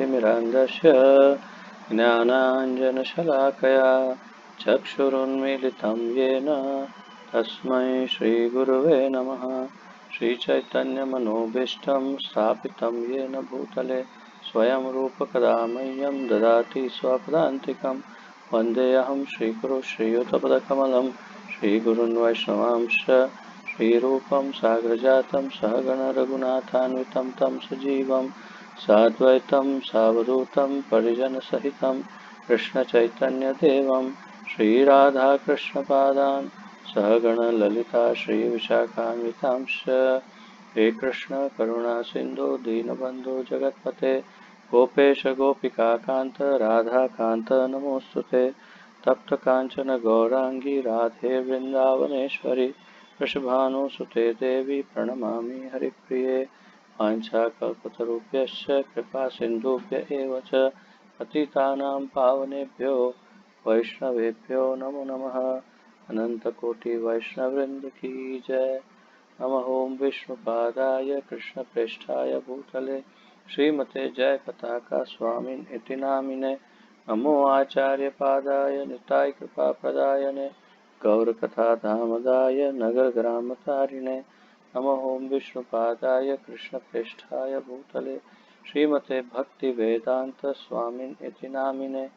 ज्ञानतिमिरान्धस्य ज्ञानाञ्जनशलाकया चक्षुरुन्मीलितं येन तस्मै श्रीगुरुवे नमः। श्रीचैतन्यमनोभीष्टं स्थापितं येन भूतले स्वयं रूपकदा मह्यं ददाति स्वपदान्तिकं। वन्देऽहं श्रीगुरुं श्रीयुतपदकमलं श्रीगुरून् वैष्णवांश्च श्रीरूपं साग्रजातं सहगणरघुनाथान्वितं तं सजीवं साद्वैतं सावधूतं परिजनसहितं कृष्णचैतन्यदेवं श्रीराधाकृष्णपादान् सहगणललिता श्रीविशाखान्वितांश्च। हे कृष्ण करुणा सिन्धो दीनबन्धो जगत्पते गोपेश गोपिकान्त राधाकान्त नमोऽस्तुते। तप्त काञ्चन गौरांगी राधे वृन्दावनेश्वरी वृषभानुसुते देवी प्रणमामि हरिप्रिये। वाञ्छाकल्पतरुभ्यश्च कृपा सिन्धुभ्य एव च पतितानां पावनेभ्यो वैष्णवेभ्यो नमो नमः। अनन्तकोटि वैष्णववृन्द की जय। नमः ओं विष्णुपादाय कृष्णप्रेष्ठाय भूतले श्रीमते जयपताका स्वामिन् इति नामिने। नमो आचार्यपादाय निताय कृपाप्रदायने गौरकथाधामदाय नगरग्रामतारिणे। नमः ओं विष्णुपादाय कृष्णप्रेष्ठाय भूतले श्रीमते भक्तिवेदान्त स्वामिन् इति नामिने।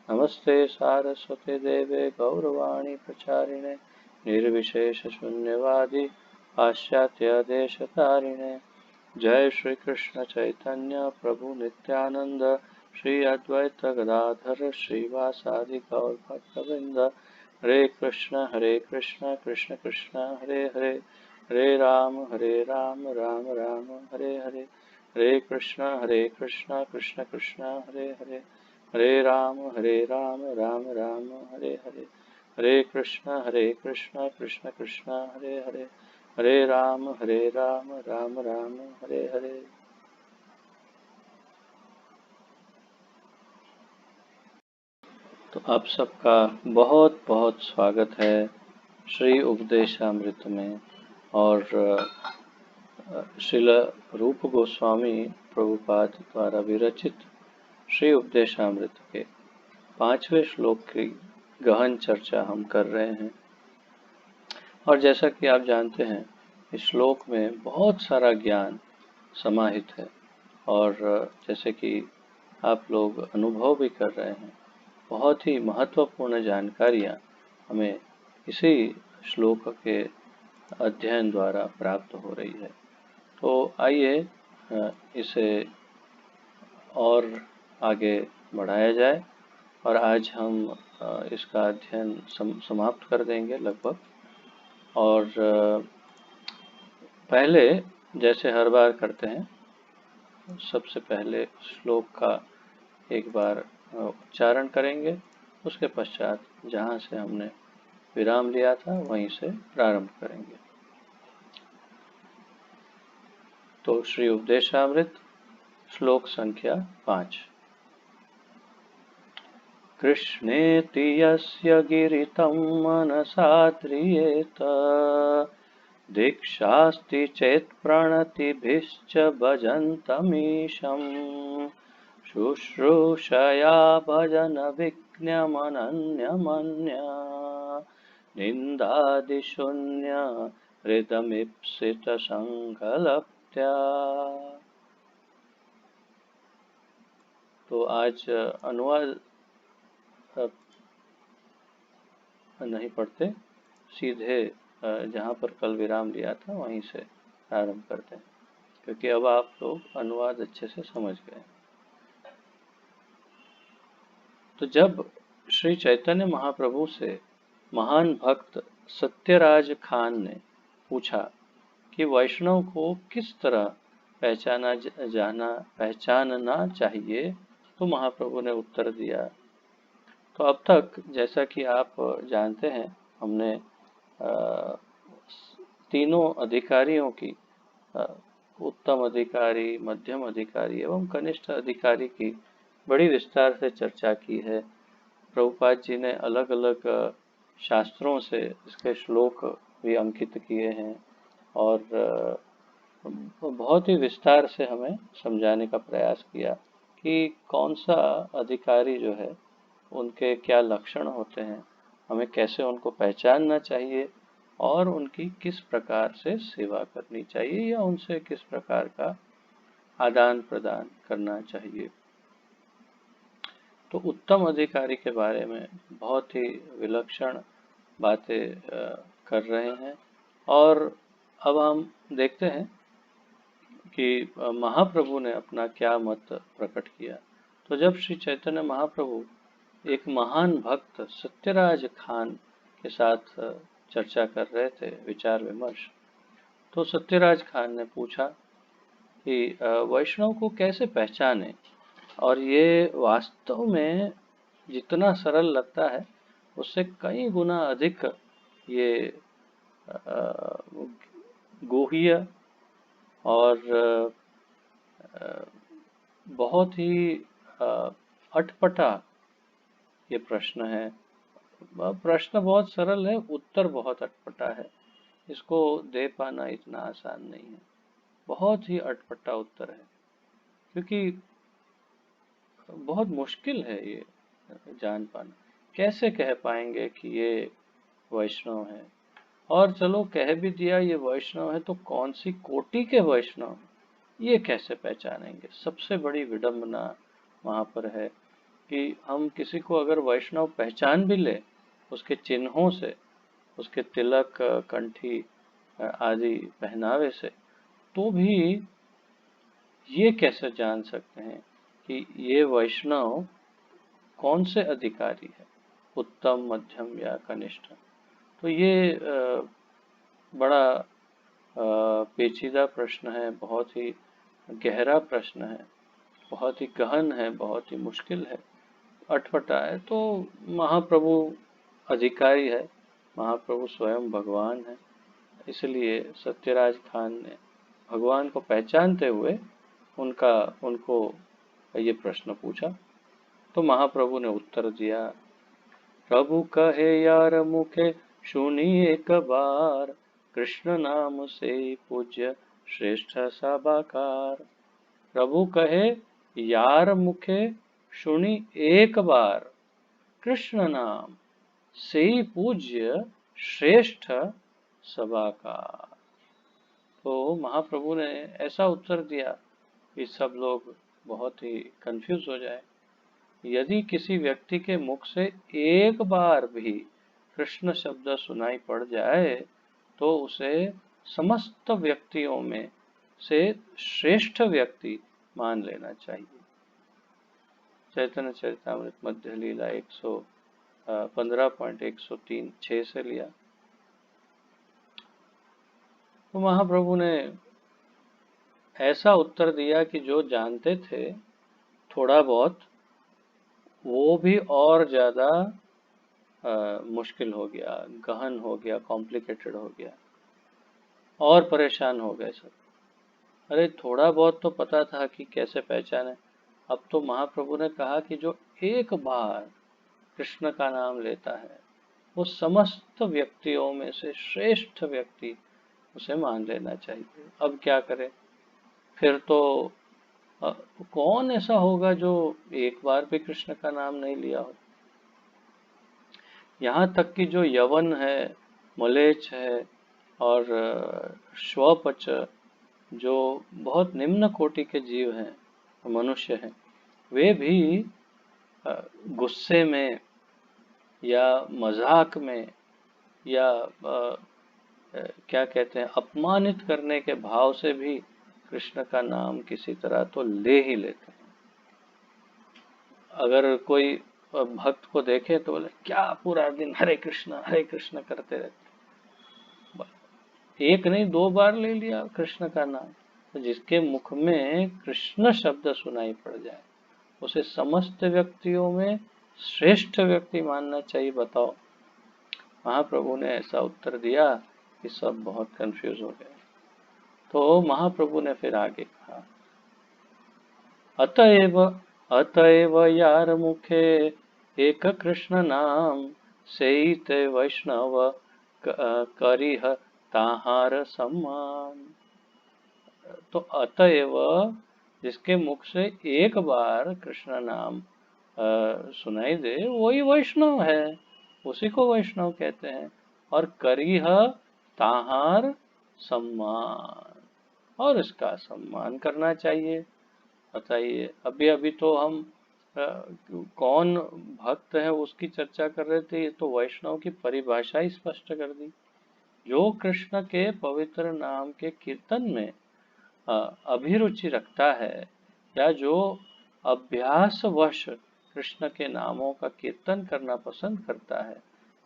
नमस्ते सारस्वते देवे गौरवाणी प्रचारिणे निर्विशेषशून्यवादी पाश्चात्यदेशतारिणे। जय श्री कृष्ण चैतन्य प्रभु नित्यानंद श्री अद्वैत गदाधर श्रीवासादि गौर भक्तवृंद। हरे कृष्ण कृष्ण कृष्ण हरे हरे हरे राम राम राम हरे हरे। हरे कृष्ण कृष्ण कृष्ण हरे हरे हरे राम राम राम हरे हरे। हरे कृष्ण कृष्ण कृष्ण हरे हरे हरे राम राम राम हरे हरे। तो आप सबका बहुत बहुत स्वागत है श्री उपदेशामृत में। और श्रील रूप गोस्वामी प्रभुपाद द्वारा विरचित श्री उपदेशामृत के 5वें श्लोक की गहन चर्चा हम कर रहे हैं। और जैसा कि आप जानते हैं इस श्लोक में बहुत सारा ज्ञान समाहित है और जैसे कि आप लोग अनुभव भी कर रहे हैं बहुत ही महत्वपूर्ण जानकारियाँ हमें इसी श्लोक के अध्ययन द्वारा प्राप्त हो रही है। तो आइए इसे और आगे बढ़ाया जाए और आज हम इसका अध्ययन समाप्त कर देंगे लगभग। और पहले जैसे हर बार करते हैं सबसे पहले श्लोक का एक बार उच्चारण करेंगे, उसके पश्चात जहाँ से हमने विराम लिया था वहीं से प्रारंभ करेंगे। तो श्री उपदेशामृत श्लोक संख्या 5। कृष्णेति यस्य गिरितं मनसा ध्रियेत दीक्षास्ति चेत् प्रणतिभिश्च भजन्तमीशम् शुश्रूषया भजन विज्ञमनन्यमन्या निन्दादिशून्य हृदमीप्सित संकल्प्त्या। तो आज अनुवाद नहीं पढ़ते, सीधे जहाँ पर कल विराम लिया था वहीं से प्रारंभ करते हैं क्योंकि अब आप लोग अनुवाद अच्छे से समझ गए। तो जब श्री चैतन्य महाप्रभु से महान भक्त सत्यराज खान ने पूछा कि वैष्णव को किस तरह पहचानना चाहिए, तो महाप्रभु ने उत्तर दिया। तो अब तक जैसा कि आप जानते हैं हमने तीनों अधिकारियों की उत्तम अधिकारी, मध्यम अधिकारी एवं कनिष्ठ अधिकारी की बड़ी विस्तार से चर्चा की है। प्रभुपाद जी ने अलग अलग शास्त्रों से इसके श्लोक भी अंकित किए हैं और बहुत ही विस्तार से हमें समझाने का प्रयास किया कि कौन सा अधिकारी जो है उनके क्या लक्षण होते हैं, हमें कैसे उनको पहचानना चाहिए और उनकी किस प्रकार से सेवा करनी चाहिए या उनसे किस प्रकार का आदान प्रदान करना चाहिए। तो उत्तम अधिकारी के बारे में बहुत ही विलक्षण बातें कर रहे हैं। और अब हम देखते हैं कि महाप्रभु ने अपना क्या मत प्रकट किया। तो जब श्री चैतन्य महाप्रभु एक महान भक्त सत्यराज खान के साथ चर्चा कर रहे थे, विचार विमर्श, तो सत्यराज खान ने पूछा कि वैष्णव को कैसे पहचाने, और ये वास्तव में जितना सरल लगता है उससे कई गुना अधिक ये गुह्य और बहुत ही अटपटा ये प्रश्न है। प्रश्न बहुत सरल है, उत्तर बहुत अटपटा है। इसको दे पाना इतना आसान नहीं है, बहुत ही अटपटा उत्तर है, क्योंकि बहुत मुश्किल है ये जान पाना। कैसे कह पाएंगे कि ये वैष्णव है, और चलो कह भी दिया ये वैष्णव है तो कौन सी कोटि के वैष्णव हैं, ये कैसे पहचानेंगे। सबसे बड़ी विडंबना वहाँ पर है कि हम किसी को अगर वैष्णव पहचान भी ले उसके चिन्हों से, उसके तिलक, कंठी आदि पहनावे से, तो भी ये कैसे जान सकते हैं कि ये वैष्णव कौन से अधिकारी है, उत्तम, मध्यम या कनिष्ठ। तो ये बड़ा पेचीदा प्रश्न है, बहुत ही गहरा प्रश्न है, बहुत ही गहन है, बहुत ही मुश्किल है, अटपटा है। तो महाप्रभु अधिकारी है, महाप्रभु स्वयं भगवान है, इसलिए सत्यराज खान ने भगवान को पहचानते हुए उनको ये प्रश्न पूछा। तो महाप्रभु ने उत्तर दिया, प्रभु कहे यार मुखे सुनी एक बार, कृष्ण नाम से पूज्य श्रेष्ठ सबाकार। प्रभु कहे यार मुखे सुनी एक बार, कृष्ण नाम से पूज्य श्रेष्ठ सबाकार। तो महाप्रभु ने ऐसा उत्तर दिया कि सब लोग बहुत ही कंफ्यूज हो जाए। यदि किसी व्यक्ति के मुख से एक बार भी कृष्ण शब्द सुनाई पड़ जाए तो उसे समस्त व्यक्तियों में से श्रेष्ठ व्यक्ति मान लेना चाहिए। चैतन्य चरितामृत मध्य लीला 115.103 से लिया। तो महाप्रभु ने ऐसा उत्तर दिया कि जो जानते थे थोड़ा बहुत, वो भी और ज्यादा मुश्किल हो गया, गहन हो गया, कॉम्प्लिकेटेड हो गया, और परेशान हो गए सब। अरे थोड़ा बहुत तो पता था कि कैसे पहचाने, अब तो महाप्रभु ने कहा कि जो एक बार कृष्ण का नाम लेता है वो समस्त व्यक्तियों में से श्रेष्ठ व्यक्ति, उसे मान लेना चाहिए। अब क्या करें, फिर तो कौन ऐसा होगा जो एक बार भी कृष्ण का नाम नहीं लिया हो। यहाँ तक कि जो यवन है, मलेच्छ है और श्वपच, जो बहुत निम्न कोटि के जीव हैं, मनुष्य हैं, वे भी गुस्से में या मजाक में या क्या कहते हैं, अपमानित करने के भाव से भी कृष्ण का नाम किसी तरह तो ले ही लेते हैं। अगर कोई भक्त को देखे तो बोले क्या पूरा दिन हरे कृष्ण करते रहते, एक नहीं 2 बार ले लिया कृष्ण का नाम। तो जिसके मुख में कृष्ण शब्द सुनाई पड़ जाए उसे समस्त व्यक्तियों में श्रेष्ठ व्यक्ति मानना चाहिए। बताओ, महाप्रभु ने ऐसा उत्तर दिया कि सब बहुत कंफ्यूज हो गए। तो महाप्रभु ने फिर आगे कहा, अतएव यार मुखे एक कृष्ण नाम, सेइत वैष्णव करिह ताहार सम्मान। तो अतएव जिसके मुख से एक बार कृष्ण नाम सुनाई दे वही वैष्णव है, उसी को वैष्णव कहते हैं। और करीह ताहार सम्मान, और इसका सम्मान करना चाहिए। बताइए, अभी अभी तो हम अ, कौन भक्त है उसकी चर्चा कर रहे थे, ये तो वैष्णव की परिभाषा ही स्पष्ट कर दी। जो कृष्ण के पवित्र नाम के कीर्तन में अभिरुचि रखता है, या जो अभ्यासवश कृष्ण के नामों का कीर्तन करना पसंद करता है,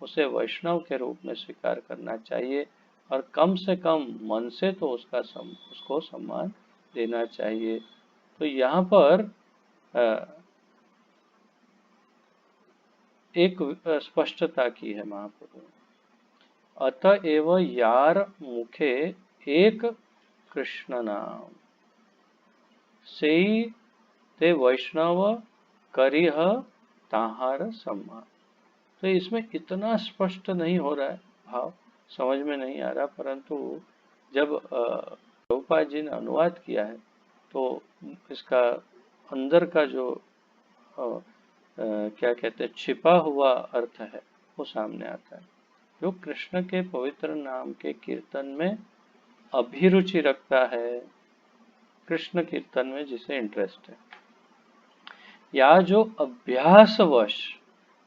उसे वैष्णव के रूप में स्वीकार करना चाहिए, और कम से कम मन से तो उसको सम्मान देना चाहिए। तो यहाँ पर एक स्पष्टता की है महाप्रभु ने। अतएव यार मुखे एक कृष्ण नाम, सेई ते वैष्णव करिह ताहार सम्मान। तो इसमें इतना स्पष्ट नहीं हो रहा है, भाव समझ में नहीं आ रहा, परंतु जब प्रभुपाद जी ने अनुवाद किया है तो इसका अंदर का जो क्या कहते हैं छिपा हुआ अर्थ है वो सामने आता है। जो कृष्ण के पवित्र नाम के कीर्तन में अभिरुचि रखता है, कृष्ण कीर्तन में जिसे इंटरेस्ट है, या जो अभ्यासवश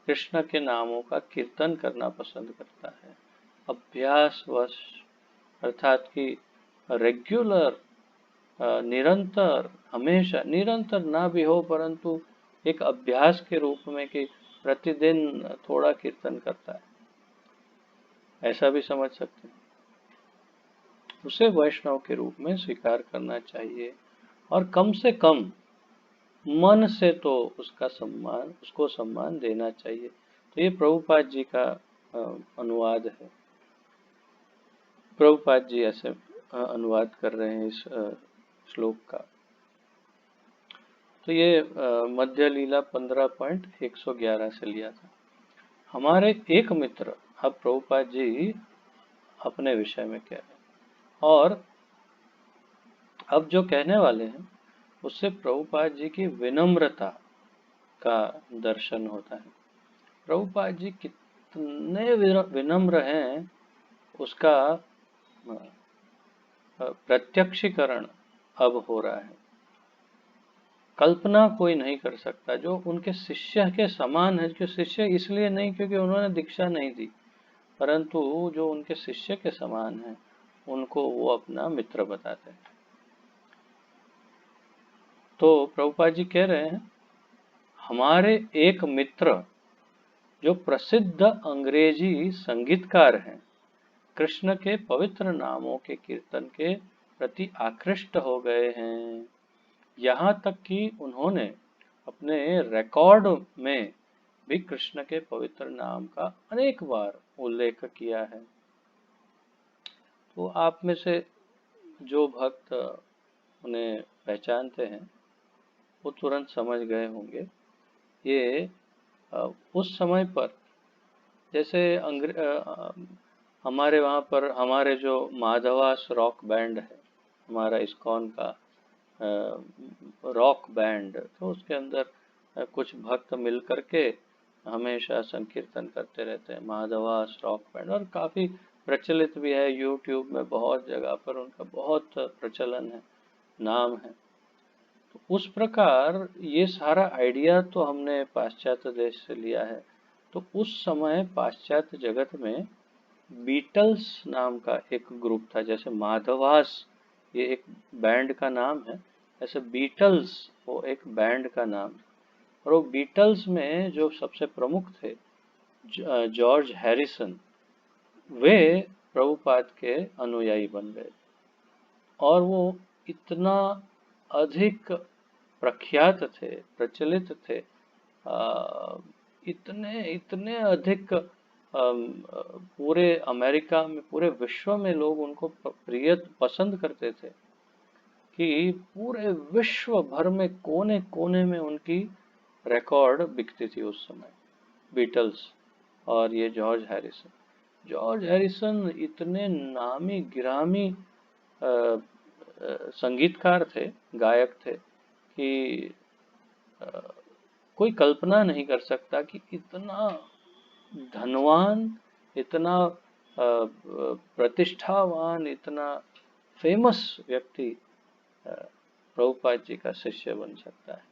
कृष्ण के नामों का कीर्तन करना पसंद करता है। अभ्यासवश अर्थात कि रेगुलर, निरंतर, हमेशा, निरंतर ना भी हो परंतु एक अभ्यास के रूप में कि प्रतिदिन थोड़ा कीर्तन करता है, ऐसा भी समझ सकते हैं। उसे वैष्णव के रूप में स्वीकार करना चाहिए, और कम से कम मन से तो उसको सम्मान देना चाहिए। तो ये प्रभुपाद जी का अनुवाद है। प्रभुपाद जी ऐसे अनुवाद कर रहे हैं इस श्लोक का। तो ये मध्य लीला 15.111 से लिया था। हमारे एक मित्र, अब प्रभुपाद जी अपने विषय में कह रहे हैं, और अब जो कहने वाले हैं उससे प्रभुपाद जी की विनम्रता का दर्शन होता है। प्रभुपाद जी कितने विनम्र हैं उसका प्रत्यक्षीकरण अब हो रहा है। कल्पना कोई नहीं कर सकता, जो उनके शिष्य के समान है। जो शिष्य इसलिए नहीं क्योंकि उन्होंने दीक्षा नहीं दी, परंतु जो उनके शिष्य के समान है उनको वो अपना मित्र बताते हैं। तो प्रभुपाद जी कह रहे हैं, हमारे एक मित्र जो प्रसिद्ध अंग्रेजी संगीतकार हैं, कृष्ण के पवित्र नामों के कीर्तन के प्रति आकृष्ट हो गए हैं। यहाँ तक कि उन्होंने अपने रिकॉर्ड में भी कृष्ण के पवित्र नाम का अनेक बार उल्लेख किया है। तो आप में से जो भक्त उन्हें पहचानते हैं वो तुरंत समझ गए होंगे। ये उस समय पर जैसे हमारे वहाँ पर हमारे जो माधवास रॉक बैंड है, हमारा इस्कॉन का रॉक बैंड, तो उसके अंदर कुछ भक्त मिल करके हमेशा संकीर्तन करते रहते हैं, माधवास रॉक बैंड, और काफ़ी प्रचलित भी है। यूट्यूब में बहुत जगह पर उनका बहुत प्रचलन है, नाम है। तो उस प्रकार ये सारा आइडिया तो हमने पाश्चात्य देश से लिया है। तो उस समय पाश्चात्य जगत में बीटल्स नाम का एक ग्रुप था। जैसे माधवास ये एक बैंड का नाम है, ऐसे बीटल्स वो एक बैंड का नाम था। और वो बीटल्स में जो सबसे प्रमुख थे जॉर्ज हैरिसन, वे प्रभुपाद के अनुयायी बन गए, और वो इतना अधिक प्रख्यात थे, प्रचलित थे, इतने इतने अधिक पूरे अमेरिका में, पूरे विश्व में लोग उनको प्रिय पसंद करते थे कि पूरे विश्व भर में कोने कोने में उनकी रिकॉर्ड बिकती थी उस समय। बीटल्स और ये जॉर्ज हैरिसन इतने नामी गिरामी संगीतकार थे, गायक थे, कि कोई कल्पना नहीं कर सकता कि इतना धनवान, इतना प्रतिष्ठावान, इतना फेमस व्यक्ति प्रभुपाद जी का शिष्य बन सकता है।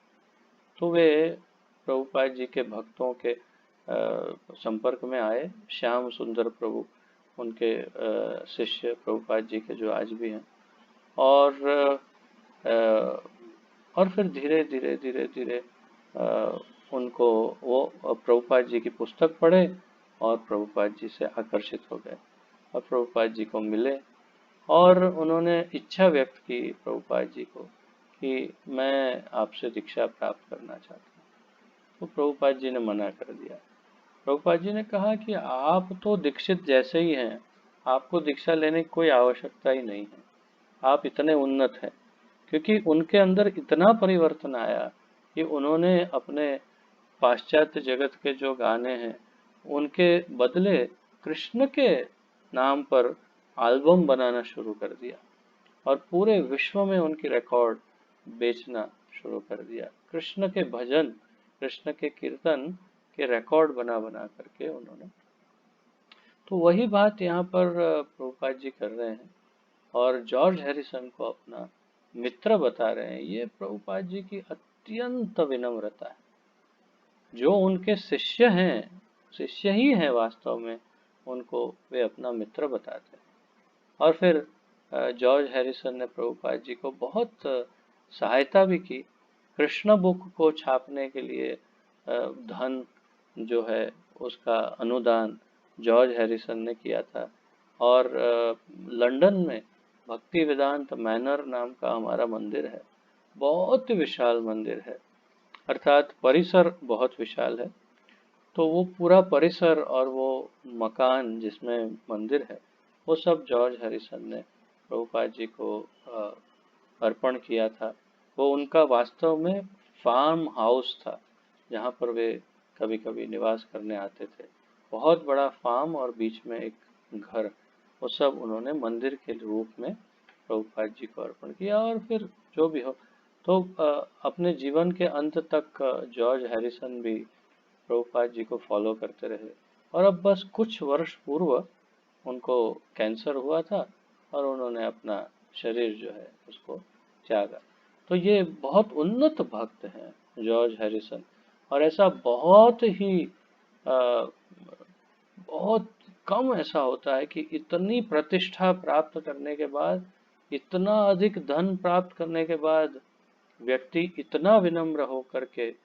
तो वे प्रभुपाद जी के भक्तों के संपर्क में आए। श्याम सुंदर प्रभु उनके शिष्य प्रभुपाद जी के जो आज भी हैं, और फिर धीरे धीरे धीरे धीरे उनको वो प्रभुपाद जी की पुस्तक पढ़े और प्रभुपाद जी से आकर्षित हो गए और प्रभुपाद जी को मिले, और उन्होंने इच्छा व्यक्त की प्रभुपाद जी को कि मैं आपसे दीक्षा प्राप्त करना चाहता हूँ। तो प्रभुपाद जी ने मना कर दिया। प्रभुपाद जी ने कहा कि आप तो दीक्षित जैसे ही हैं, आपको दीक्षा लेने की कोई आवश्यकता ही नहीं है, आप इतने उन्नत हैं। क्योंकि उनके अंदर इतना परिवर्तन आया कि उन्होंने अपने पाश्चात्य जगत के जो गाने हैं उनके बदले कृष्ण के नाम पर एल्बम बनाना शुरू कर दिया और पूरे विश्व में उनकी रिकॉर्ड बेचना शुरू कर दिया। कृष्ण के भजन, कृष्ण के कीर्तन के रिकॉर्ड बना बना करके उन्होंने। तो वही बात यहाँ पर प्रभुपाद जी कर रहे हैं और जॉर्ज हैरिसन को अपना मित्र बता रहे हैं। ये प्रभुपाद जी की अत्यंत विनम्रता है। जो उनके शिष्य हैं, शिष्य ही हैं वास्तव में, उनको वे अपना मित्र बताते हैं। और फिर जॉर्ज हैरिसन ने प्रभुपाद जी को बहुत सहायता भी की। कृष्ण बुक को छापने के लिए धन जो है उसका अनुदान जॉर्ज हैरिसन ने किया था। और लंदन में भक्ति वेदांत मैनर नाम का हमारा मंदिर है, बहुत विशाल मंदिर है, अर्थात परिसर बहुत विशाल है। तो वो पूरा परिसर और वो मकान जिसमें मंदिर है, वो सब जॉर्ज हैरिसन ने प्रभुपाद जी को अर्पण किया था। वो उनका वास्तव में फार्म हाउस था जहाँ पर वे कभी कभी निवास करने आते थे। बहुत बड़ा फार्म और बीच में एक घर, वो सब उन्होंने मंदिर के रूप में प्रभुपाद जी को अर्पण किया। और फिर जो भी हो, तो अपने जीवन के अंत तक जॉर्ज हैरिसन भी प्रभुपाद जी को फॉलो करते रहे। और अब बस कुछ वर्ष पूर्व उनको कैंसर हुआ था और उन्होंने अपना शरीर जो है उसको त्यागा। तो ये बहुत उन्नत भक्त हैं जॉर्ज हैरिसन। और ऐसा बहुत ही बहुत कम ऐसा होता है कि इतनी प्रतिष्ठा प्राप्त करने के बाद, इतना अधिक धन प्राप्त करने के बाद व्यक्ति इतना विनम्र हो करके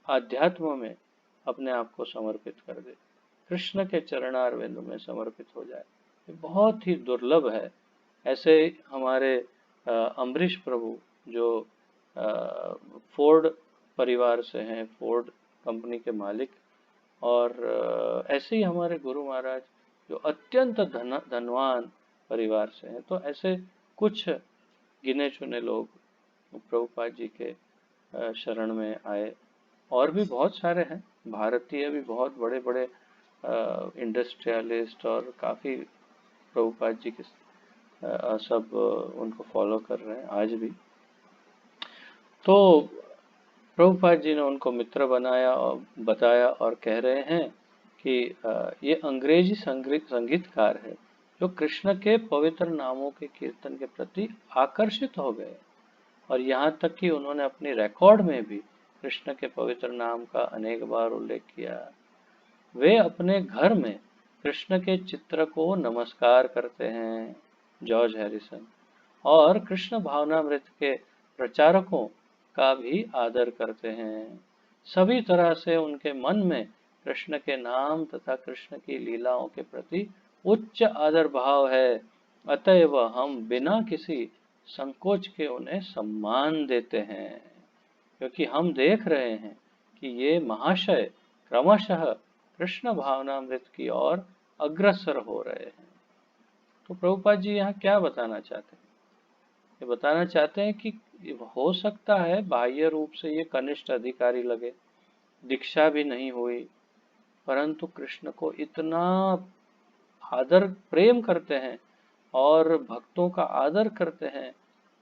आध्यात्म में अपने आप को समर्पित कर दे, कृष्ण के चरणारविंद में समर्पित हो जाए। ये बहुत ही दुर्लभ है। ऐसे हमारे अम्बरीश प्रभु जो फोर्ड परिवार से हैं, फोर्ड कंपनी के मालिक, और ऐसे ही हमारे गुरु महाराज जो अत्यंत धनवान परिवार से हैं। तो ऐसे कुछ गिने चुने लोग प्रभुपाद जी के शरण में आए। और भी बहुत सारे हैं, भारतीय भी बहुत बड़े बड़े इंडस्ट्रियलिस्ट और काफ़ी प्रभुपाद जी के सब उनको फॉलो कर रहे हैं आज भी। तो प्रभुपाद जी ने उनको मित्र बनाया और बताया और कह रहे हैं कि ये अंग्रेजी संगीतकार है जो कृष्ण के पवित्र नामों के कीर्तन के प्रति आकर्षित हो गए। और यहाँ तक कि उन्होंने अपनी रिकॉर्ड में भी कृष्ण के पवित्र नाम का अनेक बार उल्लेख किया। वे अपने घर में कृष्ण के चित्र को नमस्कार करते हैं जॉर्ज हैरिसन, और कृष्ण भावनामृत के प्रचारकों का भी आदर करते हैं। सभी तरह से उनके मन में कृष्ण के नाम तथा कृष्ण की लीलाओं के प्रति उच्च आदर भाव है। अतएव हम बिना किसी संकोच के उन्हें सम्मान देते हैं, क्योंकि हम देख रहे हैं कि ये महाशय क्रमशः कृष्ण भावनामृत की ओर अग्रसर हो रहे हैं। तो प्रभुपाद जी यहाँ क्या बताना चाहते हैं? ये बताना चाहते हैं कि हो सकता है बाह्य रूप से ये कनिष्ठ अधिकारी लगे, दीक्षा भी नहीं हुई, परंतु कृष्ण को इतना आदर प्रेम करते हैं और भक्तों का आदर करते हैं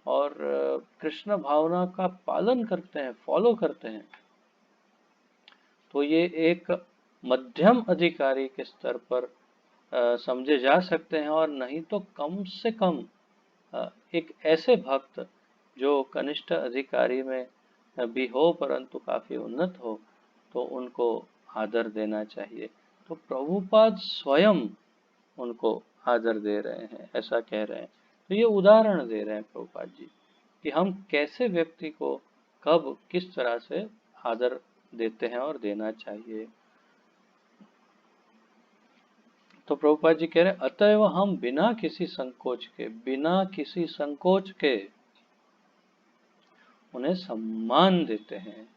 और कृष्ण भावना का पालन करते हैं, फॉलो करते हैं, तो ये एक मध्यम अधिकारी के स्तर पर समझे जा सकते हैं। और नहीं तो कम से कम एक ऐसे भक्त जो कनिष्ठ अधिकारी में भी हो परंतु काफी उन्नत हो, तो उनको आदर देना चाहिए। तो प्रभुपाद स्वयं उनको आदर दे रहे हैं, ऐसा कह रहे हैं। तो ये उदाहरण दे रहे हैं प्रभुपाद जी कि हम कैसे व्यक्ति को कब किस तरह से आदर देते हैं और देना चाहिए। तो प्रभुपाद जी कह रहे हैं, अतएव हम बिना किसी संकोच के उन्हें सम्मान देते हैं।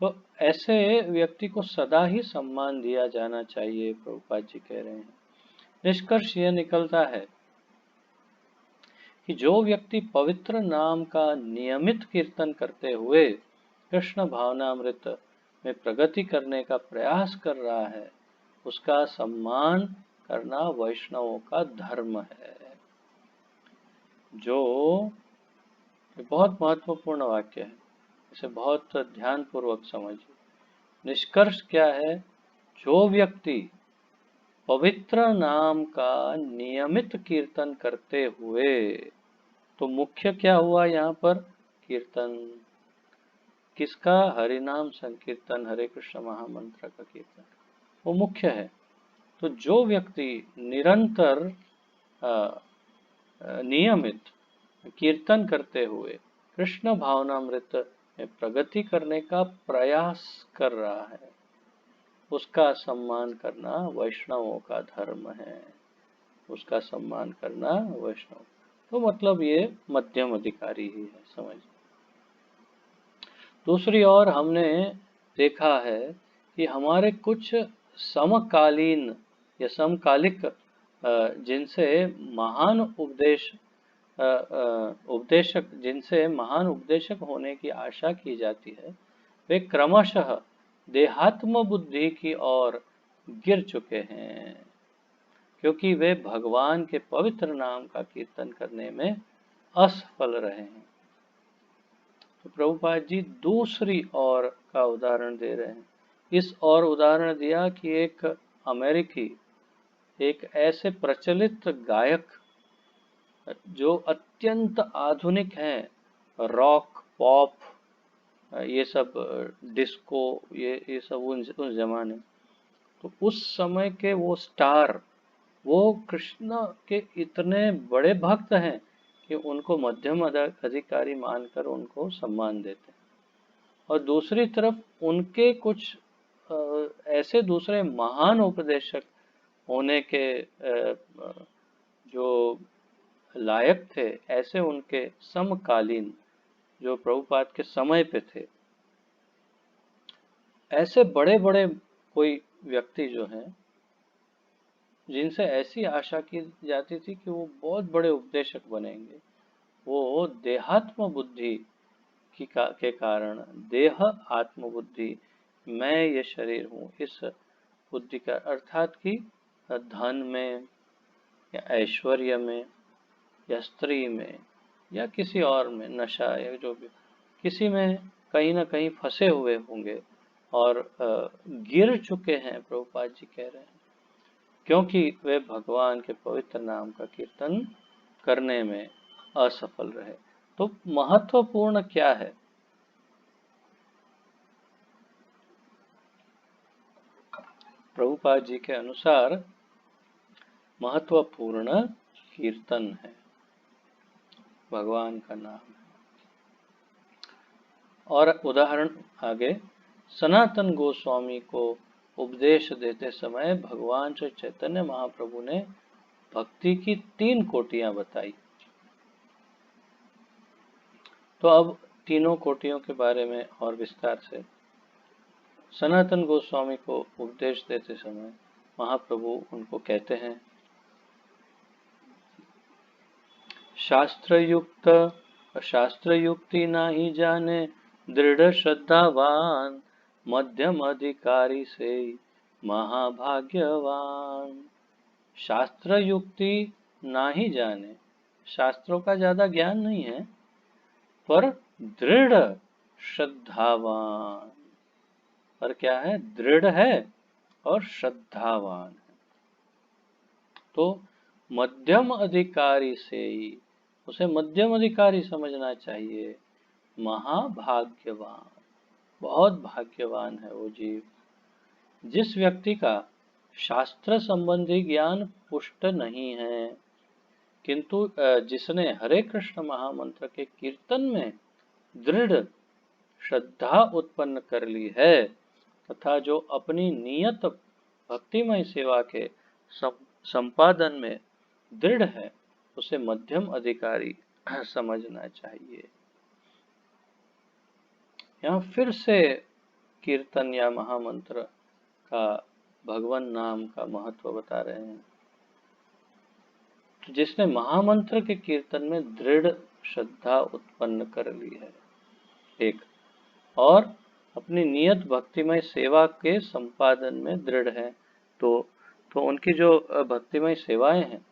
तो ऐसे व्यक्ति को सदा ही सम्मान दिया जाना चाहिए, प्रभुपाद जी कह रहे हैं। निष्कर्ष यह निकलता है कि जो व्यक्ति पवित्र नाम का नियमित कीर्तन करते हुए कृष्ण भावनामृत में प्रगति करने का प्रयास कर रहा है, उसका सम्मान करना वैष्णवों का धर्म है। जो बहुत महत्वपूर्ण वाक्य है, इसे बहुत ध्यान पूर्वक समझिए। निष्कर्ष क्या है? जो व्यक्ति पवित्र नाम का नियमित कीर्तन करते हुए, तो मुख्य क्या हुआ यहाँ पर? कीर्तन किसका? हरिनाम संकीर्तन, हरे कृष्ण महामंत्र का कीर्तन, वो मुख्य है। तो जो व्यक्ति निरंतर नियमित कीर्तन करते हुए कृष्ण भावनामृत में प्रगति करने का प्रयास कर रहा है, उसका सम्मान करना वैष्णवों का धर्म है। उसका सम्मान करना वैष्णव, तो मतलब ये मध्यम अधिकारी ही है, समझ। दूसरी ओर हमने देखा है कि हमारे कुछ समकालीन या समकालिक जिनसे महान उपदेशक होने की आशा की जाती है, वे क्रमशः देहात्म बुद्धि की ओर गिर चुके हैं, क्योंकि वे भगवान के पवित्र नाम का कीर्तन करने में असफल रहे हैं। तो प्रभुपाद जी दूसरी ओर का उदाहरण दे रहे हैं। इस और उदाहरण दिया कि एक अमेरिकी, एक ऐसे प्रचलित गायक जो अत्यंत आधुनिक हैं, रॉक, पॉप, ये सब डिस्को, ये सब उस जमाने, तो उस समय के वो स्टार, वो कृष्ण के इतने बड़े भक्त हैं कि उनको मध्यम अधिकारी मानकर उनको सम्मान देते हैं। और दूसरी तरफ उनके कुछ ऐसे दूसरे महान उपदेशक होने के जो लायक थे, ऐसे उनके समकालीन जो प्रभुपाद के समय पे थे, ऐसे बड़े बड़े कोई व्यक्ति जो हैं, जिनसे ऐसी आशा की जाती थी कि वो बहुत बड़े उपदेशक बनेंगे, वो देहात्म बुद्धि के कारण, देह आत्म बुद्धि, मैं ये शरीर हूँ, इस बुद्धि का अर्थात कि धन में या ऐश्वर्य में या स्त्री में या किसी और में, नशा या जो भी, किसी में कहीं ना कहीं फंसे हुए होंगे और गिर चुके हैं, प्रभुपाद जी कह रहे हैं, क्योंकि वे भगवान के पवित्र नाम का कीर्तन करने में असफल रहे। तो महत्वपूर्ण क्या है? प्रभुपाद जी के अनुसार महत्वपूर्ण कीर्तन है, भगवान का नाम है। और उदाहरण आगे, सनातन गोस्वामी को उपदेश देते समय भगवान श्री चैतन्य महाप्रभु ने भक्ति की 3 कोटियां बताई। तो अब तीनों कोटियों के बारे में और विस्तार से। सनातन गोस्वामी को उपदेश देते समय महाप्रभु उनको कहते हैं, शास्त्र युक्ति नाही जाने दृढ़ श्रद्धावान, मध्यम अधिकारी से महाभाग्यवान। शास्त्र युक्ति ना ही जाने, शास्त्रों का ज्यादा ज्ञान नहीं है, पर दृढ़ श्रद्धावान, पर क्या है, दृढ़ है और श्रद्धावान है। तो मध्यम अधिकारी से ही, उसे मध्यम अधिकारी समझना चाहिए। महाभाग्यवान, बहुत भाग्यवान है वो जीव, जिस व्यक्ति का शास्त्र संबंधी ज्ञान पुष्ट नहीं है, किंतु जिसने हरे कृष्ण महामंत्र के कीर्तन में दृढ़ श्रद्धा उत्पन्न कर ली है, तथा जो अपनी नियत भक्तिमय सेवा के संपादन में दृढ़ है, उसे मध्यम अधिकारी समझना चाहिए। यहाँ फिर से कीर्तन या महामंत्र का, भगवान नाम का महत्व बता रहे हैं। जिसने महामंत्र के कीर्तन में दृढ़ श्रद्धा उत्पन्न कर ली है, एक, और अपनी नियत भक्तिमय सेवा के संपादन में दृढ़ है, तो उनकी जो भक्तिमय सेवाएं हैं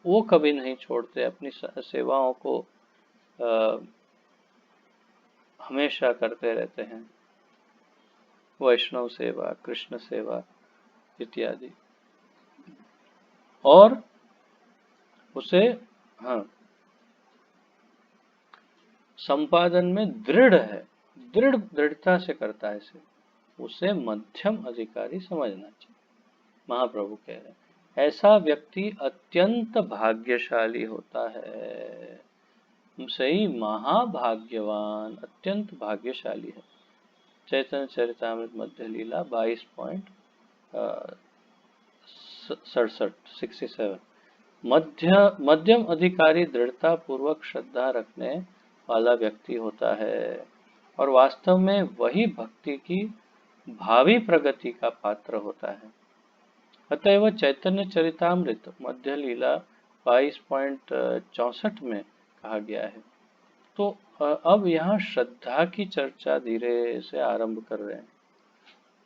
वो कभी नहीं छोड़ते, अपनी सेवाओं को हमेशा करते रहते हैं, वैष्णव सेवा, कृष्ण सेवा इत्यादि। और उसे, हाँ, संपादन में दृढ़ है, दृढ़ता से करता है इसे, उसे मध्यम अधिकारी समझना चाहिए। महाप्रभु कह रहे हैं ऐसा व्यक्ति अत्यंत भाग्यशाली होता है, सही महाभाग्यवान, अत्यंत भाग्यशाली है। चैतन्य चरितामृत मध्य लीला 22.67। मध्यम अधिकारी दृढ़ता पूर्वक श्रद्धा रखने वाला व्यक्ति होता है, और वास्तव में वही भक्ति की भावी प्रगति का पात्र होता है। अतएव चैतन्य चरितामृत मध्य लीला 22.64 में कहा गया है। तो अब यहाँ श्रद्धा की चर्चा धीरे से आरंभ कर रहे हैं,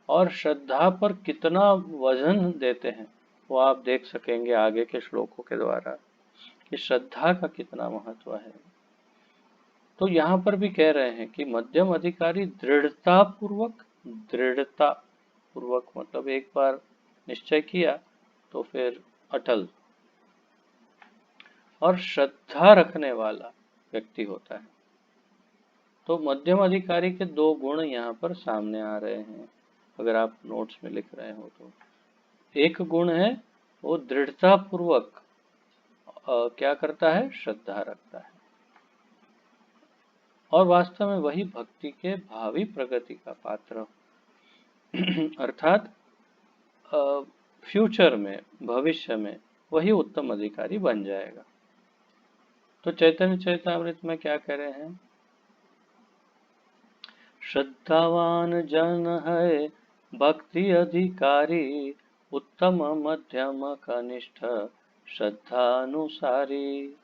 और श्रद्धा पर कितना वजन देते हैं वो आप देख सकेंगे आगे के श्लोकों के द्वारा, कि श्रद्धा का कितना महत्व है। तो यहाँ पर भी कह रहे हैं कि मध्यम अधिकारी दृढ़ता पूर्वक मतलब एक बार निश्चय किया तो फिर अटल और श्रद्धा रखने वाला व्यक्ति होता है। तो मध्यम अधिकारी के दो गुण यहाँ पर सामने आ रहे हैं, अगर आप नोट्स में लिख रहे हो तो। एक गुण है वो दृढ़ता पूर्वक क्या करता है, श्रद्धा रखता है, और वास्तव में वही भक्ति के भावी प्रगति का पात्र अर्थात फ्यूचर में, भविष्य में वही उत्तम अधिकारी बन जाएगा। तो चैतन्य चरितामृत में क्या कह रहे हैं, श्रद्धावान जन है भक्ति अधिकारी, उत्तम मध्यम कनिष्ठ श्रद्धानुसारी।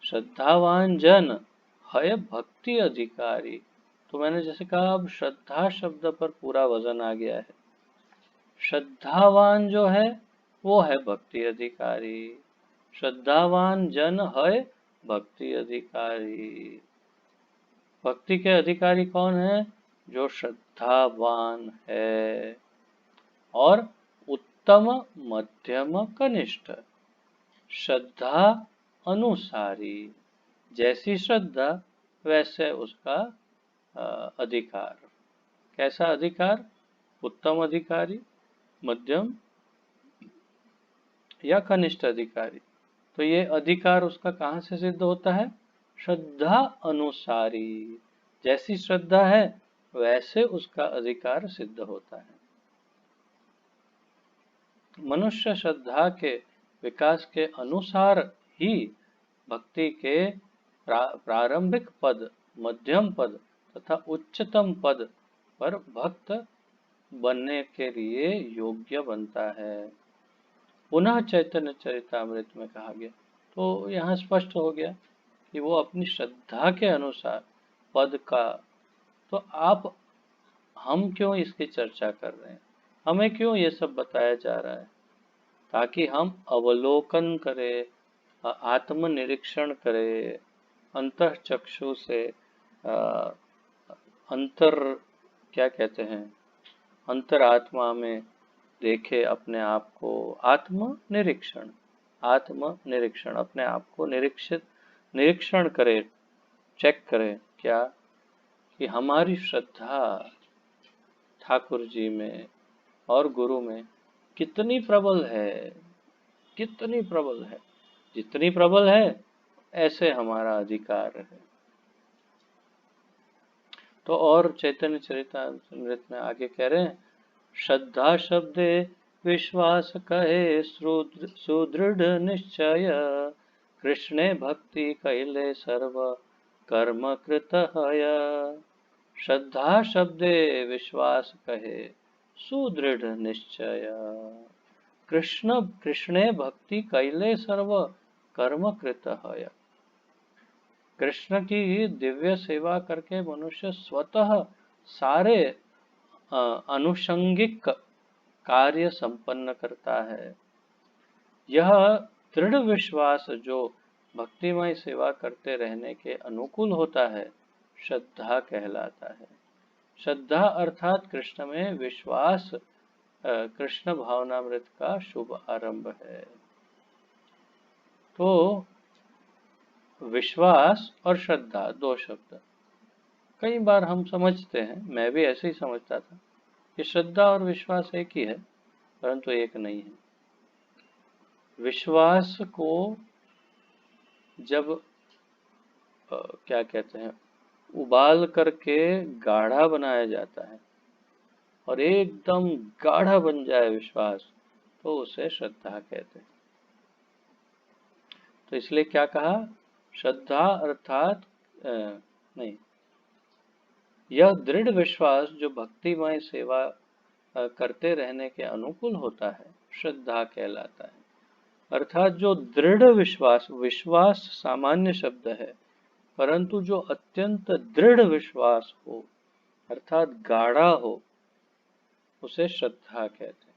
श्रद्धावान जन है भक्ति अधिकारी, तो मैंने जैसे कहा अब श्रद्धा शब्द पर पूरा वजन आ गया है। श्रद्धावान जो है वो है भक्ति अधिकारी, श्रद्धावान जन है भक्ति अधिकारी। भक्ति के अधिकारी कौन है, जो श्रद्धावान है, और उत्तम मध्यम कनिष्ठ श्रद्धा अनुसारी, जैसी श्रद्धा वैसे उसका अधिकार। कैसा अधिकार, उत्तम अधिकारी, मध्यम या कनिष्ठ अधिकारी। तो ये अधिकार उसका कहाँ से सिद्ध होता है, श्रद्धा अनुसारी, जैसी श्रद्धा है वैसे उसका अधिकार सिद्ध होता है। मनुष्य श्रद्धा के विकास के अनुसार ही भक्ति के प्रारंभिक पद, मध्यम पद तथा उच्चतम पद पर भक्त बनने के लिए योग्य बनता है। पुनः चैतन्य चरितामृत में कहा गया, तो यहाँ स्पष्ट हो गया कि वो अपनी श्रद्धा के अनुसार पद का, तो हम क्यों इसकी चर्चा कर रहे हैं, हमें क्यों ये सब बताया जा रहा है, ताकि हम अवलोकन करें, आत्मनिरीक्षण करें, अंतः चक्षु से अ, अंतर क्या कहते हैं, अंतरात्मा में देखे अपने आप को। आत्मनिरीक्षण, आत्मनिरीक्षण, अपने आप को निरीक्षण करे, चेक करे क्या, कि हमारी श्रद्धा ठाकुर जी में और गुरु में कितनी प्रबल है, कितनी प्रबल है। जितनी प्रबल है ऐसे हमारा अधिकार है। तो और चैतन्य चरितामृत में आगे कह रहे हैं, श्रद्धा शब्दे विश्वास कहे सुदृढ़ निश्चय, कृष्णे भक्ति कैले सर्व कर्म कृत हय। श्रद्धा शब्दे विश्वास कहे सुदृढ़ निश्चय, कृष्णे भक्ति कैले सर्व कर्म कृत हय। कृष्ण की दिव्य सेवा करके मनुष्य स्वतः सारे अनुषंगिक कार्य संपन्न करता है। यह दृढ़ विश्वास जो भक्तिमय सेवा करते रहने के अनुकूल होता है, श्रद्धा कहलाता है। श्रद्धा अर्थात कृष्ण में विश्वास कृष्ण भावनामृत का शुभ आरंभ है। तो विश्वास और श्रद्धा दो शब्द कई बार हम समझते हैं, मैं भी ऐसे ही समझता था कि श्रद्धा और विश्वास एक ही है, परंतु एक नहीं है। विश्वास को जब क्या कहते हैं, उबाल करके गाढ़ा बनाया जाता है और एकदम गाढ़ा बन जाए विश्वास, तो उसे श्रद्धा कहते हैं। तो इसलिए क्या कहा, श्रद्धा अर्थात नहीं, यह दृढ़ विश्वास जो भक्तिमय सेवा करते रहने के अनुकूल होता है, श्रद्धा कहलाता है। अर्थात जो दृढ़ विश्वास, विश्वास सामान्य शब्द है, परंतु जो अत्यंत दृढ़ विश्वास हो अर्थात गाढ़ा हो, उसे श्रद्धा कहते हैं।